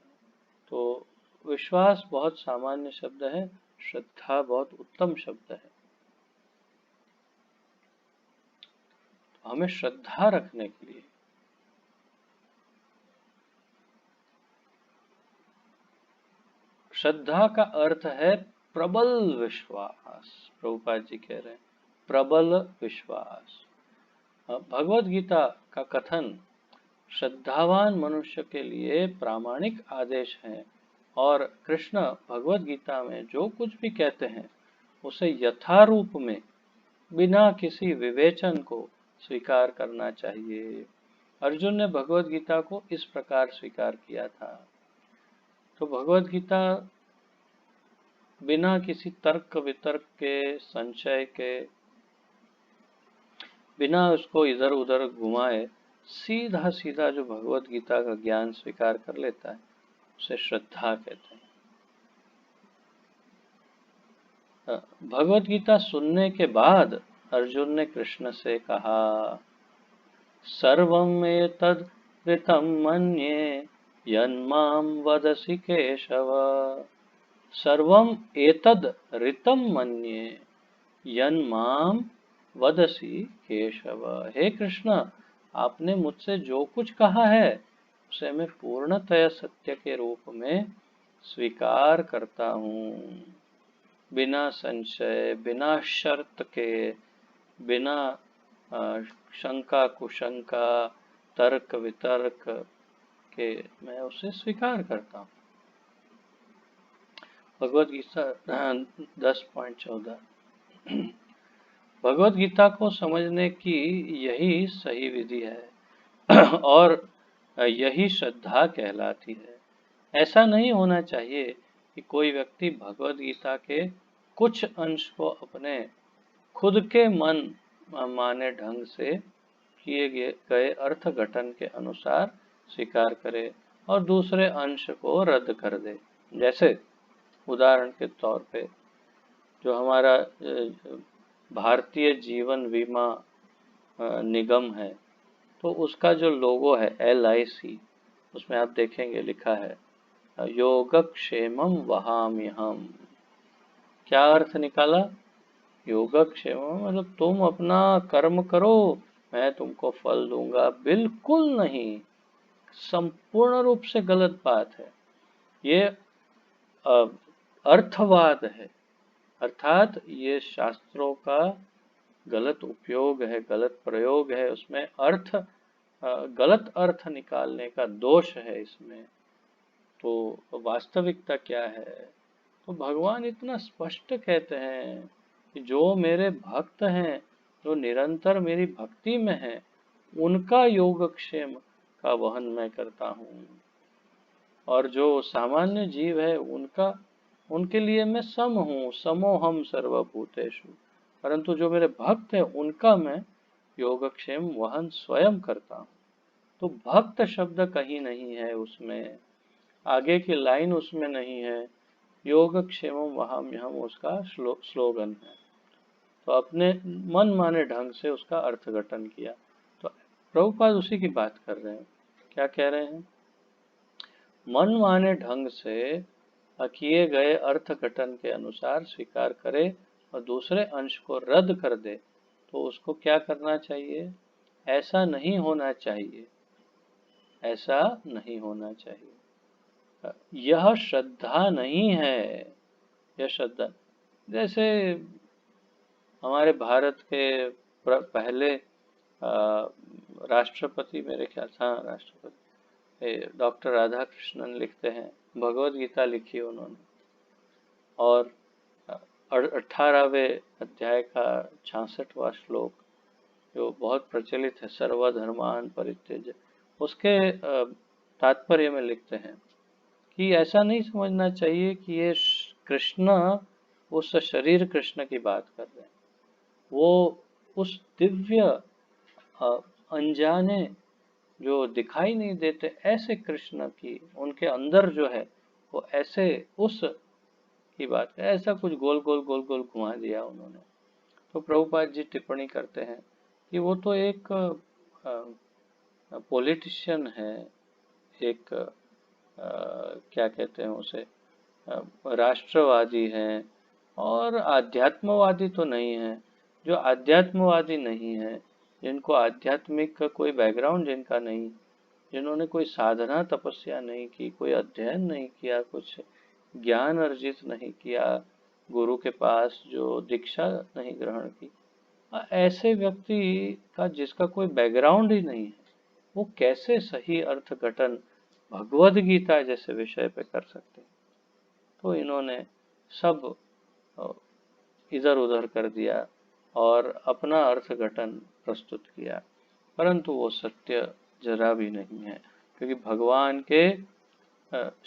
तो विश्वास बहुत सामान्य शब्द है, श्रद्धा बहुत उत्तम शब्द है। तो हमें श्रद्धा रखने के लिए श्रद्धा का अर्थ है प्रबल विश्वास। प्रभुपाद जी कह रहे हैं प्रबल विश्वास। भगवत गीता का कथन श्रद्धावान मनुष्य के लिए प्रामाणिक आदेश है, और कृष्ण भगवत गीता में जो कुछ भी कहते हैं उसे यथारूप में बिना किसी विवेचन को स्वीकार करना चाहिए। अर्जुन ने भगवत गीता को इस प्रकार स्वीकार किया था। तो भगवत गीता बिना किसी तर्क वितर्क के, संशय के, बिना उसको इधर उधर घुमाए सीधा सीधा जो भगवत गीता का ज्ञान स्वीकार कर लेता है, उसे श्रद्धा कहते हैं। भगवत गीता सुनने के बाद अर्जुन ने कृष्ण से कहा, सर्वं एतद् ऋतं मन्ये यन्मां वदसि केशव। सर्वं एतद् ऋतं मन्ये यन्मां वदसि केशव। हे कृष्ण, आपने मुझसे जो कुछ कहा है उसे मैं पूर्णतया सत्य के रूप में स्वीकार करता हूँ, बिना संशय, बिना शर्त के, बिना शंका कुशंका, तर्क वितर्क के मैं उसे स्वीकार करता हूँ। भगवत गीता 10.14। भगवत गीता को समझने की यही सही विधि है और यही श्रद्धा कहलाती है। ऐसा नहीं होना चाहिए कि कोई व्यक्ति भगवत गीता के कुछ अंश को अपने खुद के मन माने ढंग से किए गए अर्थ घटन के अनुसार स्वीकार करे और दूसरे अंश को रद्द कर दे। जैसे उदाहरण के तौर पे जो हमारा भारतीय जीवन बीमा निगम है, तो उसका जो लोगो है LIC, उसमें आप देखेंगे लिखा है योगक्षेमम वहाम्यहम्। क्या अर्थ निकाला? योगक्षेमम मतलब तुम अपना कर्म करो, मैं तुमको फल दूंगा। बिल्कुल नहीं, संपूर्ण रूप से गलत बात है। ये अर्थवाद है, अर्थात ये शास्त्रों का गलत उपयोग है, गलत प्रयोग है, उसमें गलत अर्थ निकालने का दोष है इसमें। तो वास्तविकता क्या है? तो भगवान इतना स्पष्ट कहते हैं कि जो मेरे भक्त हैं, जो निरंतर मेरी भक्ति में हैं, उनका योगक्षेम का वहन मैं करता हूँ, और जो सामान्य जीव है उनके लिए मैं सम हूँ, समोहम सर्वभूतेषु। परंतु जो मेरे भक्त है उनका मैं योगक्षेम वहन स्वयं करता हूँ। तो भक्त शब्द कहीं नहीं है उसमें, आगे की लाइन उसमें नहीं है। योगक्षेमम वहाम्यहम् उसका स्लोगन है। तो अपने मन माने ढंग से उसका अर्थघटन किया। तो प्रभुपाद उसी की बात कर रहे हैं। क्या कह रहे हैं? मन माने ढंग से किए गए अर्थघटन के अनुसार स्वीकार करे और दूसरे अंश को रद्द कर दे, तो उसको क्या करना चाहिए? ऐसा नहीं होना चाहिए, ऐसा नहीं होना चाहिए। यह श्रद्धा नहीं है, यह श्रद्धा। जैसे हमारे भारत के पहले राष्ट्रपति, मेरे ख्याल से, हाँ राष्ट्रपति, डॉक्टर राधाकृष्णन लिखते हैं, भगवत गीता लिखी उन्होंने, और 18वें अध्याय का 66वां श्लोक जो बहुत प्रचलित है, सर्वधर्मान परित्यज्य, उसके तात्पर्य में लिखते हैं कि ऐसा नहीं समझना चाहिए कि ये कृष्ण उस शरीर कृष्ण की बात कर रहे हैं। वो उस दिव्य अनजाने जो दिखाई नहीं देते ऐसे कृष्ण की, उनके अंदर जो है वो ऐसे उस की बात है। ऐसा कुछ गोल गोल गोल गोल घुमा दिया उन्होंने। तो प्रभुपाद जी टिप्पणी करते हैं कि वो तो एक पॉलिटिशियन है, एक क्या कहते हैं उसे, राष्ट्रवादी हैं, और आध्यात्मवादी तो नहीं है। जो आध्यात्मवादी नहीं है, जिनको आध्यात्मिक का कोई बैकग्राउंड जिनका नहीं, जिन्होंने कोई साधना तपस्या नहीं की, कोई अध्ययन नहीं किया, कुछ ज्ञान अर्जित नहीं किया, गुरु के पास जो दीक्षा नहीं ग्रहण की, ऐसे व्यक्ति का जिसका कोई बैकग्राउंड ही नहीं है, वो कैसे सही अर्थघटन भगवद गीता जैसे विषय पे कर सकते हैं? तो इन्होंने सब इधर उधर कर दिया और अपना अर्थघटन प्रस्तुत किया, परंतु वो सत्य जरा भी नहीं है। क्योंकि भगवान के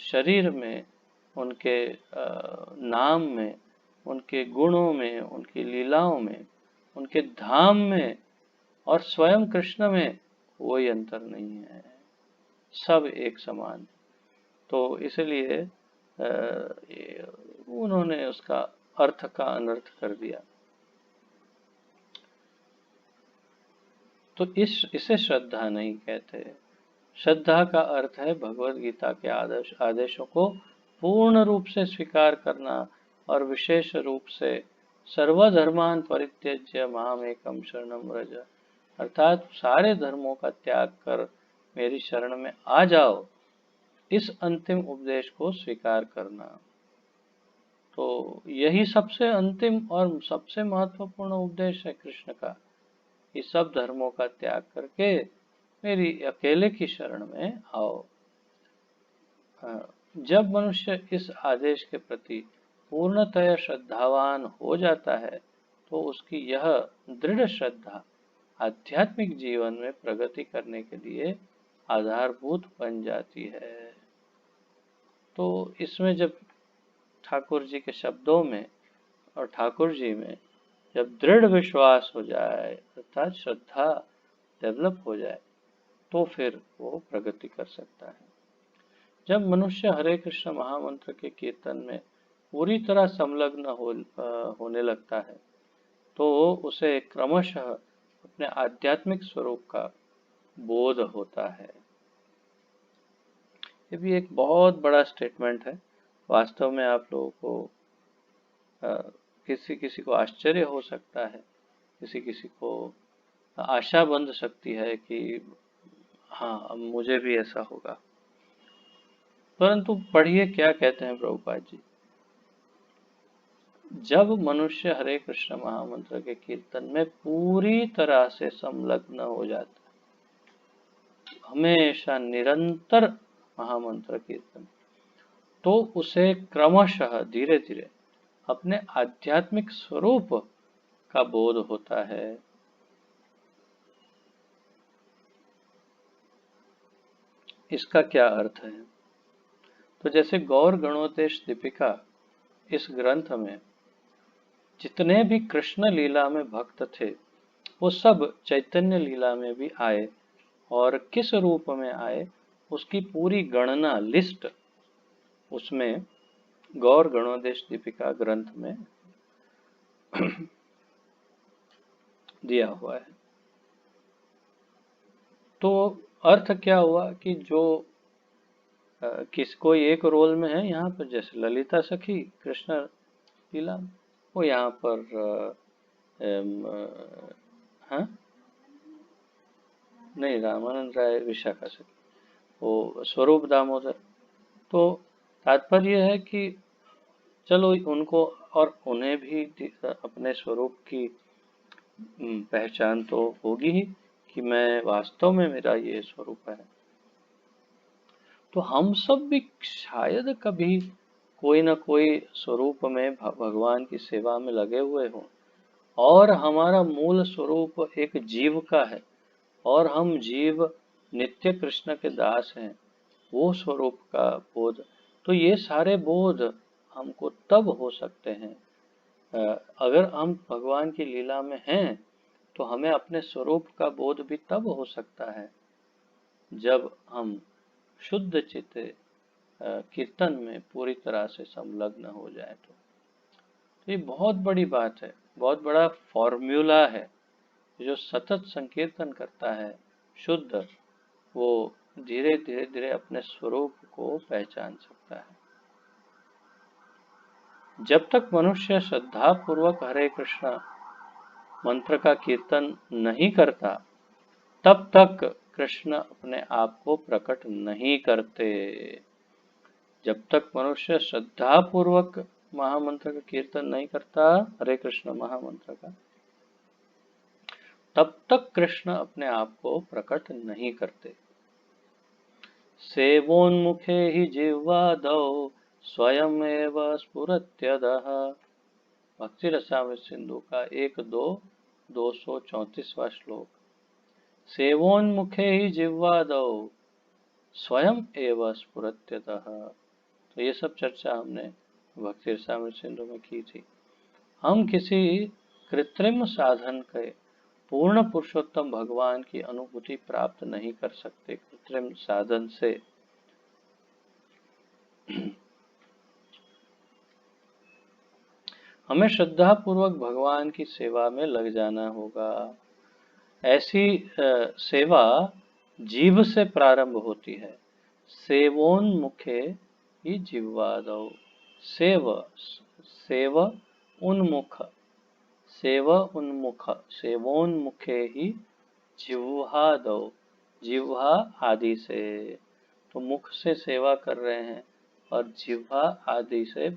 शरीर में, उनके नाम में, उनके गुणों में, उनकी लीलाओं में, उनके धाम में और स्वयं कृष्ण में कोई अंतर नहीं है, सब एक समान। तो इसलिए उन्होंने उसका अर्थ का अनर्थ कर दिया। तो इसे श्रद्धा नहीं कहते। श्रद्धा का अर्थ है भगवत गीता के आदेशों को पूर्ण रूप से स्वीकार करना, और विशेष रूप से सर्वधर्मान परित्यज्य मामेकम शरणम व्रज, अर्थात सारे धर्मों का त्याग कर मेरी शरण में आ जाओ, इस अंतिम उपदेश को स्वीकार करना। तो यही सबसे अंतिम और सबसे महत्वपूर्ण उपदेश है कृष्ण का, कि सब धर्मों का त्याग करके मेरी अकेले की शरण में आओ। जब मनुष्य इस आदेश के प्रति पूर्णतः श्रद्धावान हो जाता है, तो उसकी यह दृढ़ श्रद्धा आध्यात्मिक जीवन में प्रगति करने के लिए आधारभूत बन जाती है। तो इसमें जब ठाकुर जी के शब्दों में और ठाकुर जी में जब दृढ़ विश्वास हो जाए, अर्थात श्रद्धा डेवलप हो जाए, तो फिर वो प्रगति कर सकता है। जब मनुष्य हरे कृष्ण महामंत्र के कीर्तन में पूरी तरह संलग्न होने लगता है, तो उसे क्रमशः अपने आध्यात्मिक स्वरूप का बोध होता है। ये भी एक बहुत बड़ा स्टेटमेंट है। वास्तव में आप लोगों को किसी किसी को आश्चर्य हो सकता है, किसी किसी को आशा बंध सकती है कि हाँ, अब मुझे भी ऐसा होगा। परंतु पढ़िए क्या कहते हैं प्रभुपाद जी। जब मनुष्य हरे कृष्ण महामंत्र के कीर्तन में पूरी तरह से संलग्न हो जाता है, हमेशा निरंतर महामंत्र कीर्तन, तो उसे क्रमशः धीरे धीरे अपने आध्यात्मिक स्वरूप का बोध होता है। इसका क्या अर्थ है? तो जैसे गौर गणोतेश दीपिका इस ग्रंथ में जितने भी कृष्ण लीला में भक्त थे, वो सब चैतन्य लीला में भी आए, और किस रूप में आए उसकी पूरी गणना, लिस्ट उसमें गौर गणोदेश दीपिका ग्रंथ में दिया हुआ है। तो अर्थ क्या हुआ कि जो किस कोई एक रोल में है यहाँ पर, जैसे ललिता सखी कृष्ण लीला, वो यहाँ पर हाँ, नहीं, रामानंद राय विशाखा सखी, वो स्वरूप दामोदर। तो तात्पर्य है कि चलो उनको, और उन्हें भी अपने स्वरूप की पहचान तो होगी ही कि मैं वास्तव में मेरा ये स्वरूप है। तो हम सब भी शायद कभी कोई ना कोई स्वरूप में भगवान की सेवा में लगे हुए हों, और हमारा मूल स्वरूप एक जीव का है, और हम जीव नित्य कृष्ण के दास हैं, वो स्वरूप का बोध। तो ये सारे बोध हमको तब हो सकते हैं, अगर हम भगवान की लीला में हैं, तो हमें अपने स्वरूप का बोध भी तब हो सकता है जब हम शुद्ध चित्त कीर्तन में पूरी तरह से संलग्न हो जाए। तो ये बहुत बड़ी बात है, बहुत बड़ा फॉर्मूला है। जो सतत संकीर्तन करता है शुद्ध, वो धीरे धीरे धीरे अपने स्वरूप को पहचान सकता है। जब तक मनुष्य श्रद्धा पूर्वक हरे कृष्णा मंत्र का कीर्तन नहीं करता, तब तक कृष्ण अपने आप को प्रकट नहीं करते। जब तक मनुष्य श्रद्धा पूर्वक महामंत्र का कीर्तन नहीं करता, हरे कृष्ण महामंत्र का, तब तक कृष्ण अपने आप को प्रकट नहीं करते। सेवोन्मुखे हि जिह्वादौ स्वयमेव स्फुरत्यदः। भक्ति रसामृत सिंधु का 1-2-234वां श्लोक। सेवोन्मुखे हि जिह्वादौ स्वयं एव स्फुरत्यतः। तो ये सब चर्चा हमने भक्ति रसामृत सिंधु में की थी। हम किसी कृत्रिम साधन के पूर्ण पुरुषोत्तम भगवान की अनुभूति प्राप्त नहीं कर सकते कृत्रिम साधन से। हमें श्रद्धा पूर्वक भगवान की सेवा में लग जाना होगा। ऐसी सेवा जीव से प्रारंभ होती है। सेवोन्मुखे ही जिह्वादौ। सेव, सेव उन्मुख, सेव उन्मुख, सेवोन्मुखे ही जिह्वादौ, जिह्वा आदि से। तो मुख से सेवा कर रहे हैं और जिह्वा आदि से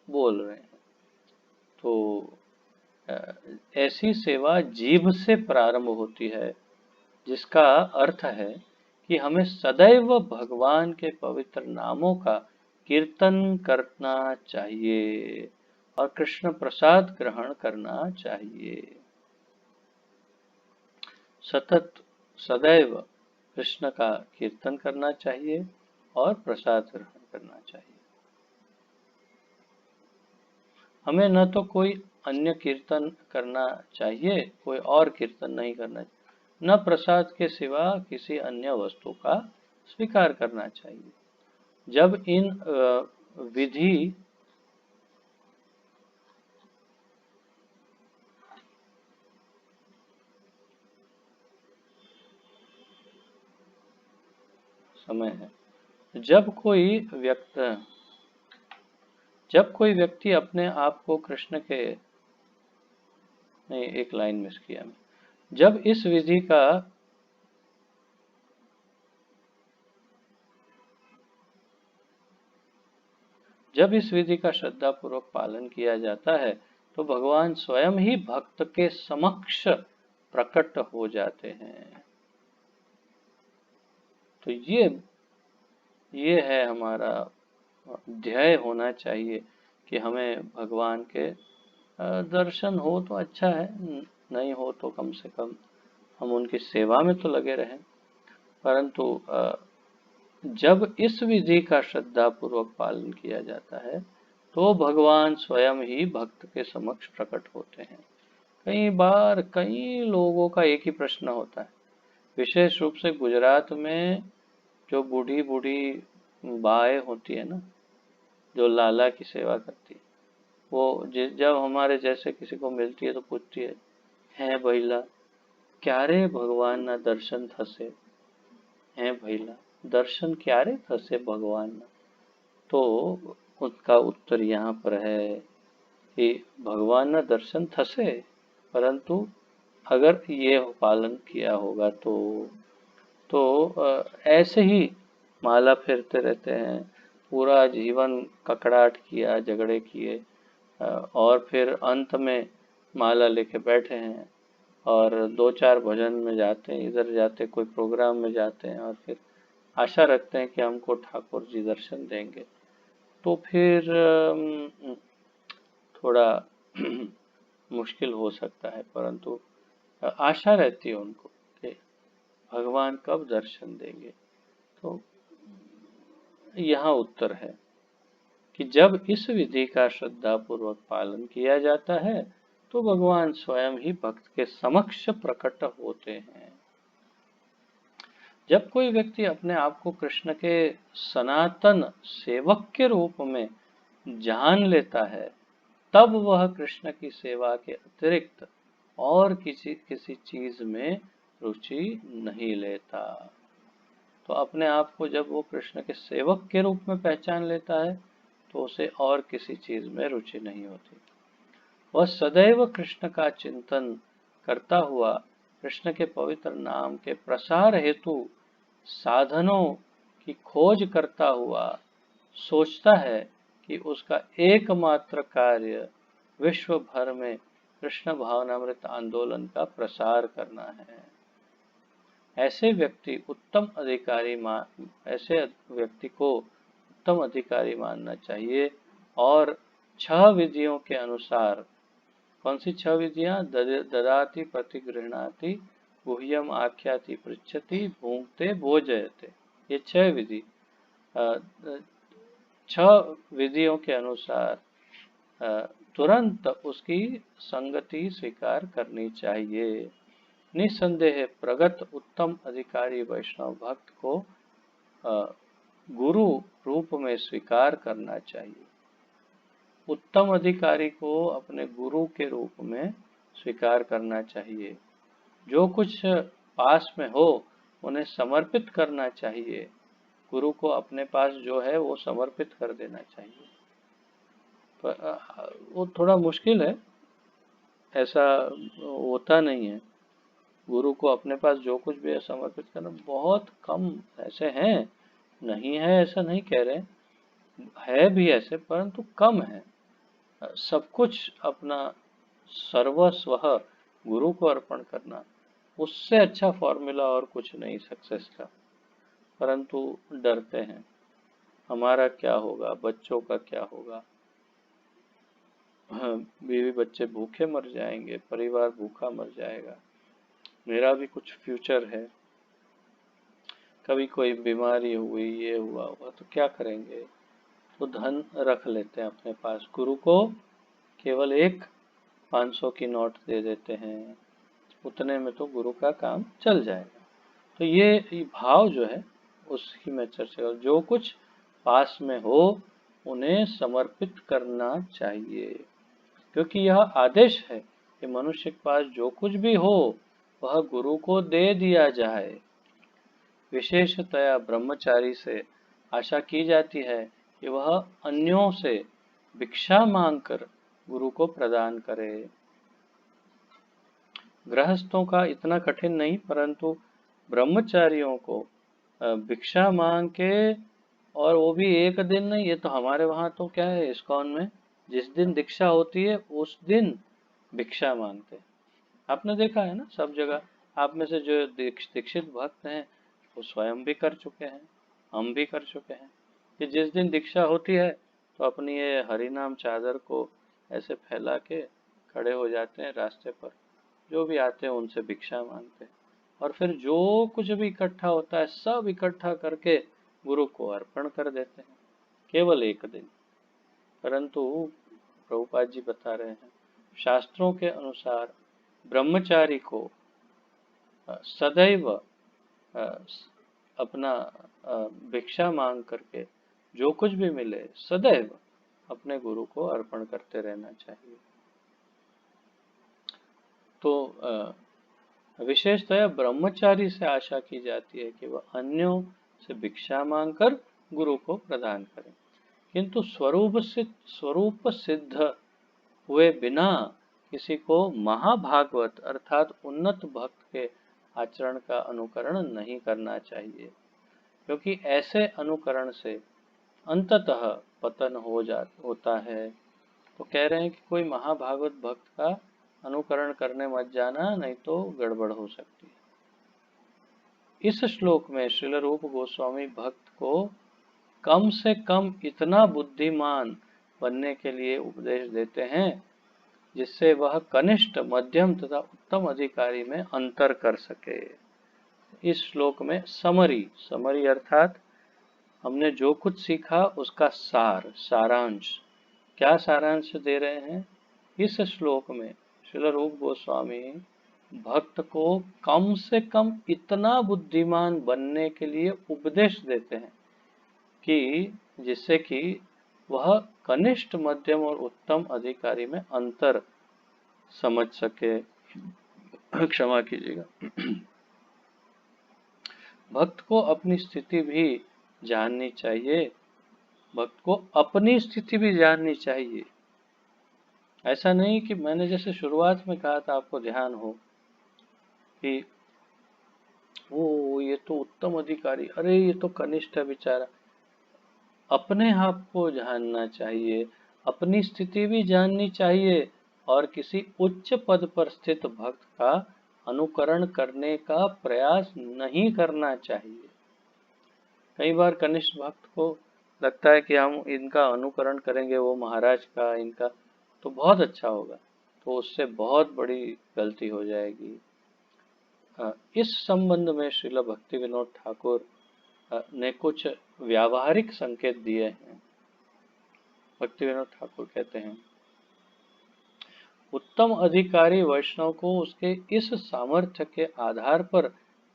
बोल रहे हैं। तो ऐसी सेवा जीभ से प्रारंभ होती है, जिसका अर्थ है कि हमें सदैव भगवान के पवित्र नामों का कीर्तन करना चाहिए और कृष्ण प्रसाद ग्रहण करना चाहिए। सतत सदैव कृष्ण का कीर्तन करना चाहिए और प्रसाद ग्रहण करना चाहिए। हमें न तो कोई अन्य कीर्तन करना चाहिए, कोई और कीर्तन नहीं करना चाहिए, न प्रसाद के सिवा किसी अन्य वस्तु का स्वीकार करना चाहिए। जब इन विधि समय है, जब कोई व्यक्ति अपने आप को कृष्ण के, नहीं एक लाइन मिस किया मैं, जब इस विधि का श्रद्धा पूर्वक पालन किया जाता है तो भगवान स्वयं ही भक्त के समक्ष प्रकट हो जाते हैं। तो ये है हमारा ध्येय होना चाहिए कि हमें भगवान के दर्शन हो तो अच्छा है, नहीं हो तो कम से कम हम उनकी सेवा में तो लगे रहें। परंतु जब इस विधि का श्रद्धा पूर्वक पालन किया जाता है तो भगवान स्वयं ही भक्त के समक्ष प्रकट होते हैं। कई बार कई लोगों का एक ही प्रश्न होता है, विशेष रूप से गुजरात में जो बूढ़ी बूढ़ी बाएं होती है ना, जो लाला की सेवा करती है, वो जब हमारे जैसे किसी को मिलती है तो पूछती है भैला क्यारे भगवान ना दर्शन थसे, है भैला दर्शन क्यारे थसे भगवान ना। तो उसका उत्तर यहाँ पर है कि भगवान ना दर्शन थसे, परंतु अगर ये पालन किया होगा तो ऐसे ही माला फेरते रहते हैं, पूरा जीवन ककड़ाहट किया, झगड़े किए, और फिर अंत में माला लेके बैठे हैं और 2-4 भजन में जाते हैं, इधर जाते कोई प्रोग्राम में जाते हैं और फिर आशा रखते हैं कि हमको ठाकुर जी दर्शन देंगे। तो फिर थोड़ा मुश्किल हो सकता है, परंतु आशा रहती है उनको कि भगवान कब दर्शन देंगे। तो यहाँ उत्तर है कि जब इस विधि का श्रद्धा पूर्वक पालन किया जाता है तो भगवान स्वयं ही भक्त के समक्ष प्रकट होते हैं। जब कोई व्यक्ति अपने आप को कृष्ण के सनातन सेवक के रूप में जान लेता है तब वह कृष्ण की सेवा के अतिरिक्त और किसी चीज में रुचि नहीं लेता। तो अपने आप को जब वो कृष्ण के सेवक के रूप में पहचान लेता है तो उसे और किसी चीज में रुचि नहीं होती। वह सदैव कृष्ण का चिंतन करता हुआ कृष्ण के पवित्र नाम के प्रसार हेतु साधनों की खोज करता हुआ सोचता है कि उसका एकमात्र कार्य विश्व भर में कृष्ण भावनामृत आंदोलन का प्रसार करना है। ऐसे व्यक्ति को उत्तम अधिकारी मानना चाहिए और 6 विधियों के अनुसार, कौन सी 6 विधियां? ददाति प्रतिगृह्णाति गुह्यम आख्याति पृच्छति भूंक्ते भोजयते, ये 6 विधि 6 विधियों के अनुसार तुरंत उसकी संगति स्वीकार करनी चाहिए। निसंदेह प्रगत उत्तम अधिकारी वैष्णव भक्त को गुरु रूप में स्वीकार करना चाहिए। उत्तम अधिकारी को अपने गुरु के रूप में स्वीकार करना चाहिए। जो कुछ पास में हो उन्हें समर्पित करना चाहिए। गुरु को अपने पास जो है वो समर्पित कर देना चाहिए। वो थोड़ा मुश्किल है, ऐसा होता नहीं है। गुरु को अपने पास जो कुछ भी है समर्पित करना बहुत कम ऐसे हैं, नहीं है ऐसा नहीं कह रहे, है भी ऐसे परंतु कम है। सब कुछ अपना सर्वस्व गुरु को अर्पण करना, उससे अच्छा फॉर्मूला और कुछ नहीं सक्सेस का। परंतु डरते हैं हमारा क्या होगा, बच्चों का क्या होगा, बीवी बच्चे भूखे मर जाएंगे, परिवार भूखा मर जाएगा, मेरा भी कुछ फ्यूचर है, कभी कोई बीमारी हुई, ये हुआ तो क्या करेंगे। तो धन रख लेते हैं अपने पास, गुरु को केवल एक 500 की नोट दे देते हैं, उतने में तो गुरु का काम चल जाएगा। तो ये भाव जो है उसकी मैं चर्चा, जो कुछ पास में हो उन्हें समर्पित करना चाहिए, क्योंकि यह आदेश है कि मनुष्य के पास जो कुछ भी हो वह गुरु को दे दिया जाए। विशेषतया ब्रह्मचारी से आशा की जाती है कि वह अन्यों से भिक्षा मांगकर गुरु को प्रदान करे। गृहस्थों का इतना कठिन नहीं, परंतु ब्रह्मचारियों को भिक्षा मांग के, और वो भी एक दिन नहीं। ये तो हमारे वहाँ तो क्या है, इस्कॉन में जिस दिन दीक्षा होती है उस दिन भिक्षा मांगते हैं। आपने देखा है ना सब जगह। आप में से जो दीक्षित भक्त हैं वो स्वयं भी कर चुके हैं, हम भी कर चुके हैं, कि जिस दिन दीक्षा होती है तो अपनी ये हरि नाम चादर को ऐसे फैला के खड़े हो जाते हैं रास्ते पर, जो भी आते हैं उनसे भिक्षा मांगते हैं, और फिर जो कुछ भी इकट्ठा होता है सब इकट्ठा करके गुरु को अर्पण कर देते हैं, केवल एक दिन। परंतु प्रभुपाद जी बता रहे हैं, शास्त्रों के अनुसार ब्रह्मचारी को सदैव अपना भिक्षा मांग करके जो कुछ भी मिले सदैव अपने गुरु को अर्पण करते रहना चाहिए। तो विशेषतः ब्रह्मचारी से आशा की जाती है कि वह अन्यों से भिक्षा मांगकर गुरु को प्रदान करें, किंतु स्वरूप सिद्ध हुए बिना किसी को महाभागवत अर्थात उन्नत भक्त के आचरण का अनुकरण नहीं करना चाहिए, क्योंकि ऐसे अनुकरण से अंततः पतन होता है। तो कह रहे हैं कि कोई महाभागवत भक्त का अनुकरण करने मत जाना, नहीं तो गड़बड़ हो सकती है। इस श्लोक में श्रील रूप गोस्वामी भक्त को कम से कम इतना बुद्धिमान बनने के लिए उपदेश देते हैं जिससे वह कनिष्ठ, मध्यम तथा उत्तम अधिकारी में अंतर कर सके। इस श्लोक में समरी अर्थात हमने जो कुछ सीखा उसका सारांश, क्या सारांश दे रहे हैं इस श्लोक में। श्रील रूप गोस्वामी भक्त को कम से कम इतना बुद्धिमान बनने के लिए उपदेश देते हैं कि जिससे कि वह कनिष्ठ, मध्यम और उत्तम अधिकारी में अंतर समझ सके। क्षमा कीजिएगा। भक्त को अपनी स्थिति भी जाननी चाहिए, भक्त को अपनी स्थिति भी जाननी चाहिए। ऐसा नहीं कि मैंने जैसे शुरुआत में कहा था, आपको ध्यान हो कि वो ये तो उत्तम अधिकारी, अरे ये तो कनिष्ठ है बेचारा। अपने आप को जानना चाहिए, अपनी स्थिति भी जाननी चाहिए, और किसी उच्च पद पर स्थित भक्त का अनुकरण करने का प्रयास नहीं करना चाहिए। कई बार कनिष्ठ भक्त को लगता है कि हम इनका अनुकरण करेंगे, वो महाराज का इनका, तो बहुत अच्छा होगा, तो उससे बहुत बड़ी गलती हो जाएगी। इस संबंध में श्रील भक्ति विनोद ठाकुर ने कुछ व्यावहारिक संकेत दिए हैं। भक्ति विनोद ठाकुर कहते हैं, उत्तम अधिकारी वैष्णव को उसके इस सामर्थ्य के आधार पर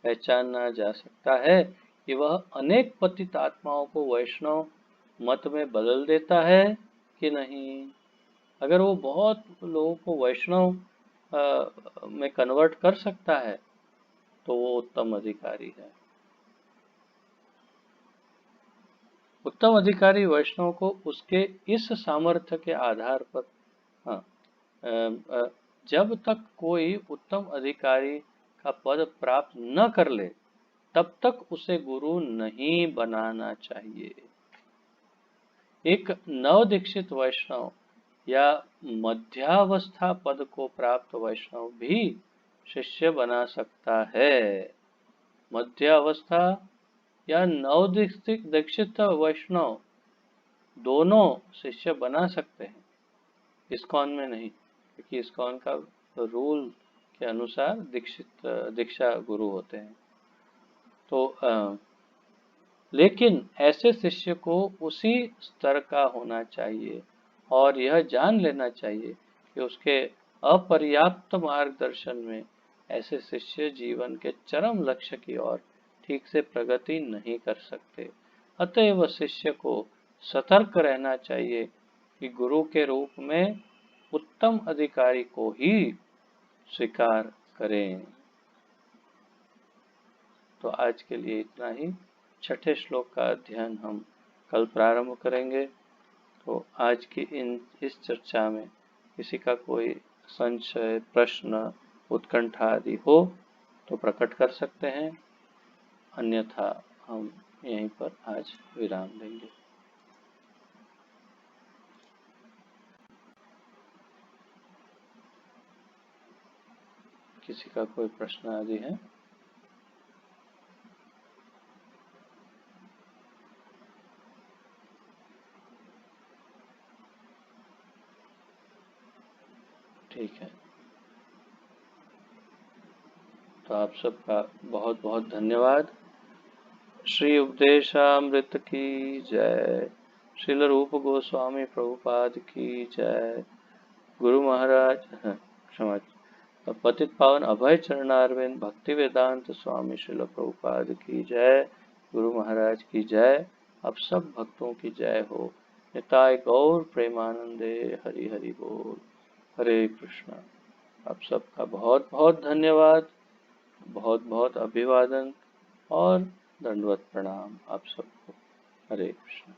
पहचाना जा सकता है कि वह अनेक पतित आत्माओं को वैष्णव मत में बदल देता है कि नहीं। अगर वो बहुत लोगों को वैष्णव में कन्वर्ट कर सकता है तो वो उत्तम अधिकारी है। उत्तम अधिकारी वैष्णव को उसके इस सामर्थ्य के आधार पर, हाँ, जब तक कोई उत्तम अधिकारी का पद प्राप्त न कर ले तब तक उसे गुरु नहीं बनाना चाहिए। एक नवदीक्षित वैष्णव या मध्यावस्था पद को प्राप्त वैष्णव भी शिष्य बना सकता है। मध्यावस्था या नवदीक्षित वैष्णव दोनों शिष्य बना सकते हैं, इस्कॉन में नहीं, क्योंकि इस्कॉन का रूल के अनुसार दीक्षा गुरु होते हैं। तो लेकिन ऐसे शिष्य को उसी स्तर का होना चाहिए और यह जान लेना चाहिए कि उसके अपर्याप्त मार्गदर्शन में ऐसे शिष्य जीवन के चरम लक्ष्य की ओर ठीक से प्रगति नहीं कर सकते। अतएव शिष्य को सतर्क रहना चाहिए कि गुरु के रूप में उत्तम अधिकारी को ही स्वीकार करें। तो आज के लिए इतना ही। छठे श्लोक का अध्ययन हम कल प्रारंभ करेंगे। तो आज की इस चर्चा में किसी का कोई संशय, प्रश्न, उत्कंठा आदि हो तो प्रकट कर सकते हैं, अन्यथा हम यहीं पर आज विराम देंगे। किसी का कोई प्रश्न आदि है? ठीक है, तो आप सबका बहुत बहुत धन्यवाद। श्री उपदेशामृत की जय। श्रील रूप गोस्वामी प्रभुपाद की जय। गुरु महाराज क्षमा, पतित पावन अभय चरणारविंद भक्ति वेदांत स्वामी श्रील प्रभुपाद की जय। गुरु महाराज की जय। अब सब भक्तों की जय हो। निताय गौर प्रेमानंदे। हरि हरि बोल। हरे कृष्णा। आप सबका बहुत बहुत धन्यवाद, बहुत बहुत अभिवादन और दंडवत प्रणाम आप सबको। हरे कृष्ण।